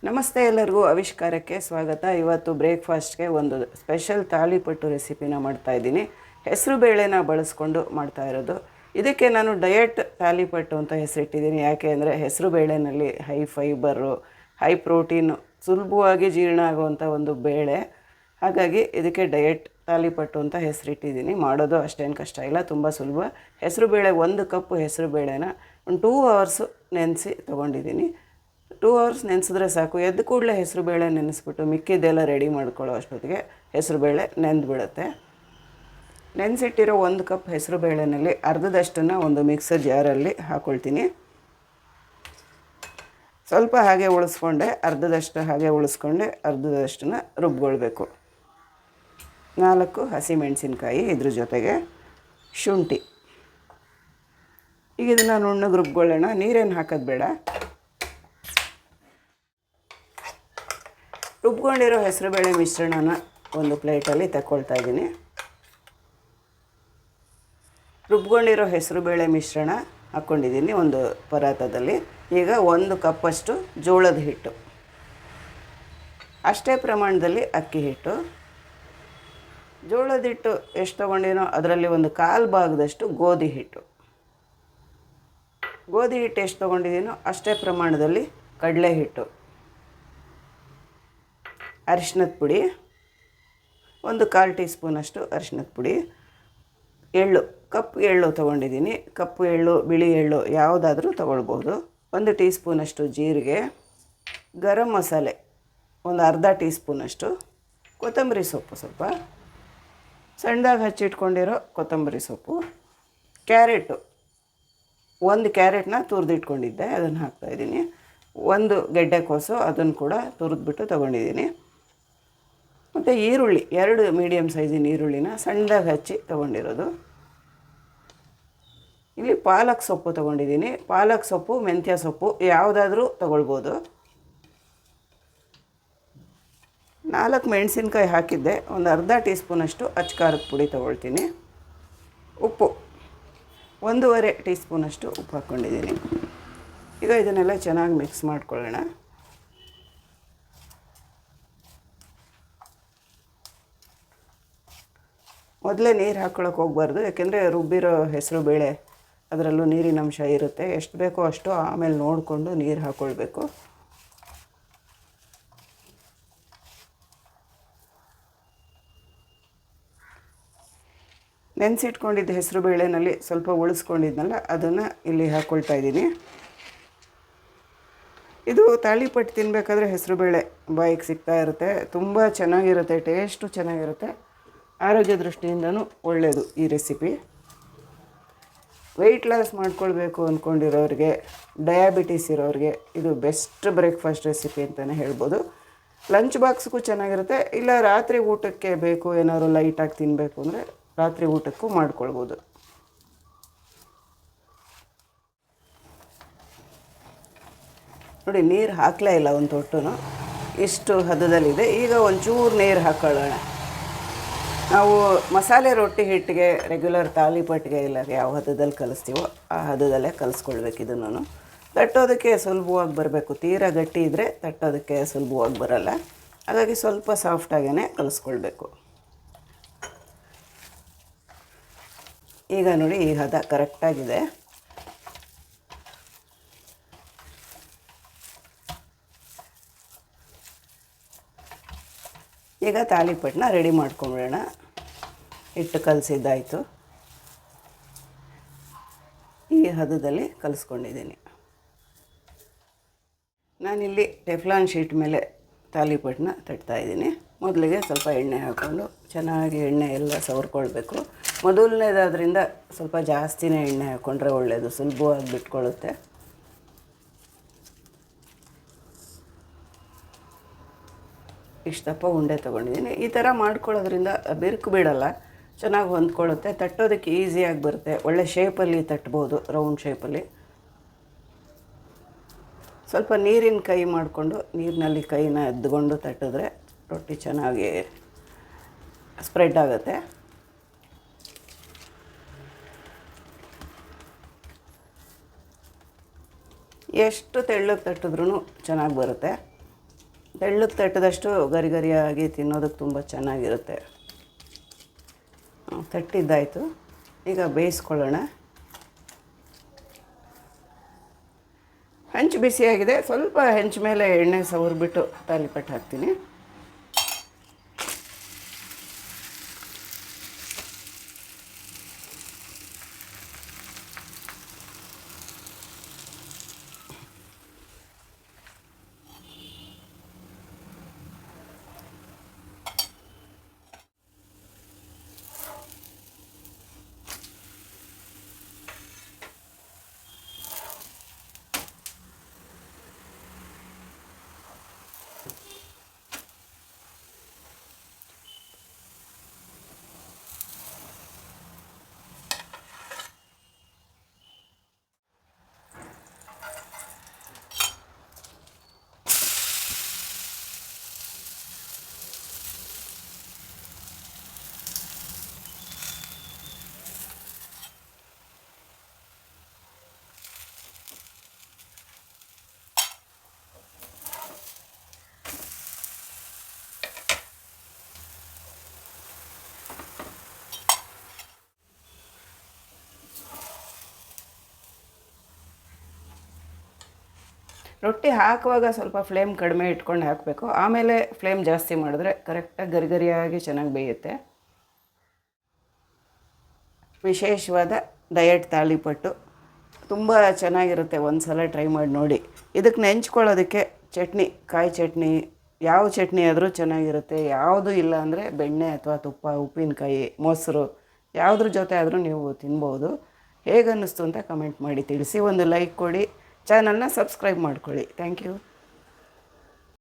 ನಮಸ್ತೆ ಎಲ್ಲರಿಗೂ ಆವಿಷ್ಕಾರಕ್ಕೆ ಸ್ವಾಗತ. ಇವತ್ತು ಬ್ರೇಕ್ಫಾಸ್ಟ್ಗೆ ಒಂದು ಸ್ಪೆಷಲ್ ತಾಲಿಪಟ್ಟು ರೆಸಿಪಿನ ಮಾಡ್ತಾಯಿದ್ದೀನಿ. ಹೆಸರು ಬೇಳೆನ ಬಳಸ್ಕೊಂಡು ಮಾಡ್ತಾ ಇರೋದು. ಇದಕ್ಕೆ ನಾನು ಡಯಟ್ ತಾಲಿಪಟ್ಟು ಅಂತ ಹೆಸರಿಟ್ಟಿದ್ದೀನಿ. ಯಾಕೆ ಅಂದರೆ ಹೆಸರು ಬೇಳೆನಲ್ಲಿ ಹೈ ಫೈಬರು, ಹೈ ಪ್ರೋಟೀನು, ಸುಲಭವಾಗಿ ಜೀರ್ಣ ಆಗುವಂಥ ಒಂದು ಬೇಳೆ. ಹಾಗಾಗಿ ಇದಕ್ಕೆ ಡಯಟ್ ತಾಲಿಪಟ್ಟು ಅಂತ ಹೆಸರಿಟ್ಟಿದ್ದೀನಿ. ಮಾಡೋದು ಅಷ್ಟೇನು ಕಷ್ಟ ಇಲ್ಲ, ತುಂಬ ಸುಲಭ. ಹೆಸರು ಬೇಳೆ 1 ಕಪ್ ಹೆಸರು ಬೇಳೆನ ಒಂದು 2 ಅವರ್ಸು ನೆನೆಸಿ ತೊಗೊಂಡಿದ್ದೀನಿ. 2 ಅವರ್ಸ್ ನೆನೆಸಿದ್ರೆ ಸಾಕು. ಎದ್ದು ಕೂಡಲೇ ಹೆಸರು ಬೇಳೆ ನೆನೆಸ್ಬಿಟ್ಟು ಮಿಕ್ಕಿದ್ದೆಲ್ಲ ರೆಡಿ ಮಾಡ್ಕೊಳ್ಳೋ ಅಷ್ಟೊತ್ತಿಗೆ ಹೆಸರು ಬೇಳೆ ನೆಂದುಬಿಡುತ್ತೆ. ನೆನೆಸಿಟ್ಟಿರೋ 1 ಕಪ್ ಹೆಸರು ಬೇಳೆನಲ್ಲಿ ಅರ್ಧದಷ್ಟನ್ನು ಒಂದು ಮಿಕ್ಸರ್ ಜಾರಲ್ಲಿ ಹಾಕ್ಕೊಳ್ತೀನಿ. ಸ್ವಲ್ಪ ಹಾಗೆ ಉಳಿಸ್ಕೊಂಡೆ, ಅರ್ಧದಷ್ಟನ್ನು ರುಬ್ಕೊಳ್ಬೇಕು. 4 ಹಸಿಮೆಣಸಿನ್ಕಾಯಿ, ಇದ್ರ ಜೊತೆಗೆ ಶುಂಠಿ. ಈಗ ಇದನ್ನು ನುಣ್ಣಗೆ ರುಬ್ಕೊಳ್ಳೋಣ. ನೀರೇನು ಹಾಕೋದು ಬೇಡ. ರುಬ್ಕೊಂಡಿರೋ ಹೆಸರುಬೇಳೆ ಮಿಶ್ರಣನ ಒಂದು ಪ್ಲೇಟಲ್ಲಿ ತಗೊಳ್ತಾ ಇದ್ದೀನಿ. ರುಬ್ಕೊಂಡಿರೋ ಹೆಸರುಬೇಳೆ ಮಿಶ್ರಣ ಹಾಕ್ಕೊಂಡಿದ್ದೀನಿ ಒಂದು ಪರಾತದಲ್ಲಿ. ಈಗ 1 ಕಪ್ಪಷ್ಟು ಜೋಳದ ಹಿಟ್ಟು, ಅಷ್ಟೇ ಪ್ರಮಾಣದಲ್ಲಿ ಅಕ್ಕಿ ಹಿಟ್ಟು. ಜೋಳದ ಹಿಟ್ಟು ಎಷ್ಟು ತೊಗೊಂಡಿನೋ ಅದರಲ್ಲಿ ಒಂದು 1/4 ಭಾಗದಷ್ಟು ಗೋಧಿ ಹಿಟ್ಟು. ಗೋಧಿ ಹಿಟ್ಟು ಎಷ್ಟು ತೊಗೊಂಡಿದ್ದೀನೋ ಅಷ್ಟೇ ಪ್ರಮಾಣದಲ್ಲಿ ಕಡಲೆ ಹಿಟ್ಟು. ಅರಿಶಿನದ ಪುಡಿ ಒಂದು 1/4 ಟೀ ಸ್ಪೂನಷ್ಟು ಅರಿಶಿನದ ಪುಡಿ. ಕಪ್ಪು ಎಳ್ಳು ತೊಗೊಂಡಿದ್ದೀನಿ. ಕಪ್ಪು ಎಳ್ಳು, ಬಿಳಿ ಎಳ್ಳು ಯಾವುದಾದ್ರೂ ತೊಗೊಳ್ಬೋದು. 1 ಟೀ ಸ್ಪೂನಷ್ಟು ಜೀರಿಗೆ. ಗರಂ ಮಸಾಲೆ ಒಂದು ಅರ್ಧ ಟೀ ಸ್ಪೂನಷ್ಟು. ಕೊತ್ತಂಬರಿ ಸೊಪ್ಪು ಸ್ವಲ್ಪ ಸಣ್ಣದಾಗಿ ಹಚ್ಚಿಟ್ಕೊಂಡಿರೋ ಕೊತ್ತಂಬರಿ ಸೊಪ್ಪು. ಕ್ಯಾರೆಟು, 1 ಕ್ಯಾರೆಟ್ನ ತುರಿದಿಟ್ಕೊಂಡಿದ್ದೆ, ಅದನ್ನು ಹಾಕ್ತಾಯಿದ್ದೀನಿ. 1 ಗೆಡ್ಡೆಕೋಸು, ಅದನ್ನು ಕೂಡ ತುರಿದ್ಬಿಟ್ಟು ತೊಗೊಂಡಿದ್ದೀನಿ. ಮತ್ತು ಈರುಳ್ಳಿ, 2 ಮೀಡಿಯಮ್ ಸೈಜಿನ ಈರುಳ್ಳಿನ ಸಣ್ಣದಾಗಿ ಹಚ್ಚಿ ತೊಗೊಂಡಿರೋದು. ಇಲ್ಲಿ ಪಾಲಕ್ ಸೊಪ್ಪು ತೊಗೊಂಡಿದ್ದೀನಿ. ಪಾಲಕ್ ಸೊಪ್ಪು, ಮೆಂತ್ಯ ಸೊಪ್ಪು ಯಾವುದಾದ್ರೂ ತೊಗೊಳ್ಬೋದು. 4 ಮೆಣಸಿನ್ಕಾಯಿ ಹಾಕಿದ್ದೆ. ಒಂದು ಅರ್ಧ ಟೀ ಸ್ಪೂನಷ್ಟು ಅಚ್ಕಾರದ ಪುಡಿ ತೊಗೊಳ್ತೀನಿ. ಉಪ್ಪು 1/2 ಟೀ ಸ್ಪೂನಷ್ಟು ಉಪ್ಪು ಹಾಕ್ಕೊಂಡಿದ್ದೀನಿ. ಈಗ ಇದನ್ನೆಲ್ಲ ಚೆನ್ನಾಗಿ ಮಿಕ್ಸ್ ಮಾಡ್ಕೊಳ್ಳೋಣ. ಮೊದಲೇ ನೀರು ಹಾಕ್ಕೊಳಕ್ಕೆ ಹೋಗಬಾರ್ದು, ಯಾಕೆಂದರೆ ರುಬ್ಬಿರೋ ಹೆಸರು ಬೇಳೆ ಅದರಲ್ಲೂ ನೀರಿನ ಅಂಶ ಇರುತ್ತೆ. ಎಷ್ಟು ಬೇಕೋ ಅಷ್ಟು ಆಮೇಲೆ ನೋಡಿಕೊಂಡು ನೀರು ಹಾಕ್ಕೊಳ್ಬೇಕು. ನೆನೆಸಿಟ್ಕೊಂಡಿದ್ದ ಹೆಸರು ಬೇಳೆನಲ್ಲಿ ಸ್ವಲ್ಪ ಉಳಿಸ್ಕೊಂಡಿದ್ನಲ್ಲ, ಅದನ್ನು ಇಲ್ಲಿ ಹಾಕ್ಕೊಳ್ತಾ ಇದ್ದೀನಿ. ಇದು ತಾಳಿಪಟ್ಟು ತಿನ್ನಬೇಕಾದ್ರೆ ಹೆಸರು ಬೇಳೆ ಬಾಯಿಗೆ ಸಿಗ್ತಾ ಇರುತ್ತೆ. ತುಂಬ ಚೆನ್ನಾಗಿರುತ್ತೆ, ಟೇಸ್ಟು ಚೆನ್ನಾಗಿರುತ್ತೆ. ಆರೋಗ್ಯ ದೃಷ್ಟಿಯಿಂದನೂ ಒಳ್ಳೆಯದು ಈ ರೆಸಿಪಿ. ವೆಯ್ಟ್ ಲಾಸ್ ಮಾಡ್ಕೊಳ್ಬೇಕು ಅಂದ್ಕೊಂಡಿರೋರಿಗೆ, ಡಯಾಬಿಟೀಸ್ ಇರೋರಿಗೆ ಇದು ಬೆಸ್ಟ್ ಬ್ರೇಕ್ಫಾಸ್ಟ್ ರೆಸಿಪಿ ಅಂತಲೇ ಹೇಳ್ಬೋದು. ಲಂಚ್ ಬಾಕ್ಸ್ಗೂ ಚೆನ್ನಾಗಿರುತ್ತೆ. ಇಲ್ಲ ರಾತ್ರಿ ಊಟಕ್ಕೆ ಬೇಕು, ಏನಾದ್ರು ಲೈಟಾಗಿ ತಿನ್ನಬೇಕು ಅಂದರೆ ರಾತ್ರಿ ಊಟಕ್ಕೂ ಮಾಡ್ಕೊಳ್ಬೋದು. ನೋಡಿ, ನೀರು ಹಾಕಲೇ ಇಲ್ಲ ಒಂದು ತೊಟ್ಟೂ, ಇಷ್ಟು ಹದದಲ್ಲಿದೆ. ಈಗ ಒಂಚೂರು ನೀರು ಹಾಕ್ಕೊಳ್ಳೋಣ. ನಾವು ಮಸಾಲೆ ರೊಟ್ಟಿ ಹಿಟ್ಟಿಗೆ, ರೆಗ್ಯುಲರ್ ತಾಲಿಪಟ್ಟಿಗೆ ಇಲ್ಲ ಯಾವ ಹದದಲ್ಲಿ ಕಲಿಸ್ತೀವೋ ಆ ಹದದಲ್ಲೇ ಕಲಿಸ್ಕೊಳ್ಬೇಕು. ಇದನ್ನು ತಟ್ಟೋದಕ್ಕೆ ಸುಲಭವಾಗಿ ಬರಬೇಕು. ತೀರಾ ಗಟ್ಟಿ ಇದ್ದರೆ ತಟ್ಟೋದಕ್ಕೆ ಸುಲಭವಾಗಿ ಬರಲ್ಲ. ಹಾಗಾಗಿ ಸ್ವಲ್ಪ ಸಾಫ್ಟಾಗೇ ಕಲಿಸ್ಕೊಳ್ಬೇಕು. ಈಗ ನೋಡಿ, ಈ ಹದ ಕರೆಕ್ಟಾಗಿದೆ. ಈಗ ತಾಲಿಪಟ್ಟನ್ನ ರೆಡಿ ಮಾಡ್ಕೊಂಬಿಡೋಣ. ಹಿಟ್ಟು ಕಲಸಿದ್ದಾಯಿತು. ಈ ಹದದಲ್ಲಿ ಕಲಿಸ್ಕೊಂಡಿದ್ದೀನಿ. ನಾನಿಲ್ಲಿ ಟೆಫ್ಲಾನ್ ಶೀಟ್ ಮೇಲೆ ತಾಲಿಪಟ್ಟನ್ನ ತಟ್ತಾಯಿದ್ದೀನಿ. ಮೊದಲಿಗೆ ಸ್ವಲ್ಪ ಎಣ್ಣೆ ಹಾಕ್ಕೊಂಡು ಚೆನ್ನಾಗಿ ಎಣ್ಣೆ ಎಲ್ಲ ಸವರ್ಕೊಳ್ಬೇಕು. ಮೊದಲನೇದಾದ್ರಿಂದ ಸ್ವಲ್ಪ ಜಾಸ್ತಿನೇ ಎಣ್ಣೆ ಹಾಕ್ಕೊಂಡ್ರೆ ಒಳ್ಳೆಯದು, ಸುಲಭವಾಗಿ ಬಿಟ್ಕೊಳ್ಳುತ್ತೆ. ಇಷ್ಟಪ್ಪ ಉಂಡೆ ತೊಗೊಂಡಿದ್ದೀನಿ. ಈ ಥರ ಮಾಡ್ಕೊಳ್ಳೋದ್ರಿಂದ ಬಿರುಕು ಬಿಡಲ್ಲ, ಚೆನ್ನಾಗಿ ಹೊಂದ್ಕೊಳ್ಳುತ್ತೆ. ತಟ್ಟೋದಕ್ಕೆ ಈಸಿಯಾಗಿ ಬರುತ್ತೆ. ಒಳ್ಳೆ ಶೇಪಲ್ಲಿ ತಟ್ಬೋದು, ರೌಂಡ್ ಶೇಪಲ್ಲಿ. ಸ್ವಲ್ಪ ನೀರಿನ ಕೈ ಮಾಡಿಕೊಂಡು ನೀರಿನಲ್ಲಿ ಕೈನ ಎದ್ದುಕೊಂಡು ತಟ್ಟಿದ್ರೆ ರೊಟ್ಟಿ ಚೆನ್ನಾಗಿ ಸ್ಪ್ರೆಡ್ ಆಗುತ್ತೆ. ಎಷ್ಟು ತೆಳ್ಳಗೆ ತಟ್ಟಿದ್ರೂ ಚೆನ್ನಾಗಿ ಬರುತ್ತೆ. ತೆಳ್ಳಗೆ ತಟ್ಟದಷ್ಟು ಗರಿ ಗರಿಯಾಗಿ ತಿನ್ನೋದಕ್ಕೆ ತುಂಬ ಚೆನ್ನಾಗಿರುತ್ತೆ. ತಟ್ಟಿದ್ದಾಯಿತು, ಈಗ ಬೇಯಿಸ್ಕೊಳ್ಳೋಣ. ಹಂಚು ಬಿಸಿಯಾಗಿದೆ, ಸ್ವಲ್ಪ ಹೆಂಚು ಮೇಲೆ ಎಣ್ಣೆ ಸವರ್ಬಿಟ್ಟು ತಾಲಿಪಟ್ಟು ಹಾಕ್ತೀನಿ. ರೊಟ್ಟಿ ಹಾಕುವಾಗ ಸ್ವಲ್ಪ ಫ್ಲೇಮ್ ಕಡಿಮೆ ಇಟ್ಕೊಂಡು ಹಾಕಬೇಕು, ಆಮೇಲೆ ಫ್ಲೇಮ್ ಜಾಸ್ತಿ ಮಾಡಿದ್ರೆ ಕರೆಕ್ಟಾಗಿ ಗರಿಗರಿಯಾಗಿ ಚೆನ್ನಾಗಿ ಬೇಯುತ್ತೆ. ವಿಶೇಷವಾದ ಡಯಟ್ ತಾಲಿಪಟ್ಟು ತುಂಬ ಚೆನ್ನಾಗಿರುತ್ತೆ, ಒಂದು ಸಲ ಟ್ರೈ ಮಾಡಿ ನೋಡಿ. ಇದಕ್ಕೆ ನೆಂಚ್ಕೊಳ್ಳೋದಕ್ಕೆ ಚಟ್ನಿ, ಕಾಯಿ ಚಟ್ನಿ, ಯಾವ ಚಟ್ನಿ ಆದರೂ ಚೆನ್ನಾಗಿರುತ್ತೆ. ಯಾವುದು ಇಲ್ಲ ಅಂದರೆ ಬೆಣ್ಣೆ ಅಥವಾ ತುಪ್ಪ, ಉಪ್ಪಿನಕಾಯಿ, ಮೊಸರು ಯಾವುದ್ರ ಜೊತೆ ಆದರೂ ನೀವು ತಿನ್ಬೋದು. ಹೇಗನ್ನಿಸ್ತು ಅಂತ ಕಮೆಂಟ್ ಮಾಡಿ ತಿಳಿಸಿ. ಒಂದು ಲೈಕ್ ಕೊಡಿ, ಚಾನಲ್ನ ಸಬ್ಸ್ಕ್ರೈಬ್ ಮಾಡ್ಕೊಳ್ಳಿ. Thank you.